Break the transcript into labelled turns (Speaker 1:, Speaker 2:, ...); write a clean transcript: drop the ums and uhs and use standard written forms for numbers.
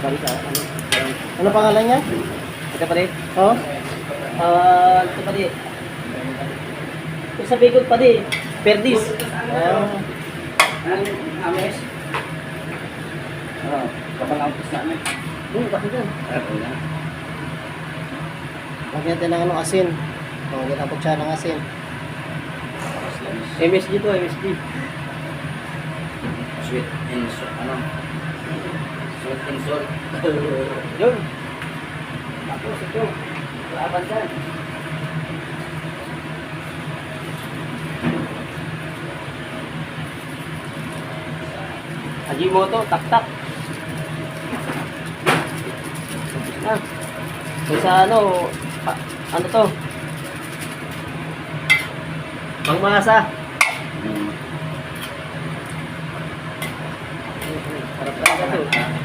Speaker 1: Ano pangalan niya?
Speaker 2: Ito pa rin.
Speaker 1: Oh?
Speaker 2: Ito pa rin. Ito sa Bicol pa rin. Perdis.
Speaker 1: Ames.
Speaker 2: Kapag ang pus namin.
Speaker 1: Bakit yan? Lagyan natin ng ano, asin. Lagyan natin siya ng asin.
Speaker 2: MSG to, MSG.
Speaker 3: Sweet and salt, ano? Sweet and salt.
Speaker 2: Yun. Tapos ito. Laban dyan. Ajimoto, tak-tak. Ah. So sa ano, ano to? Pangmasa. Harap talaga to.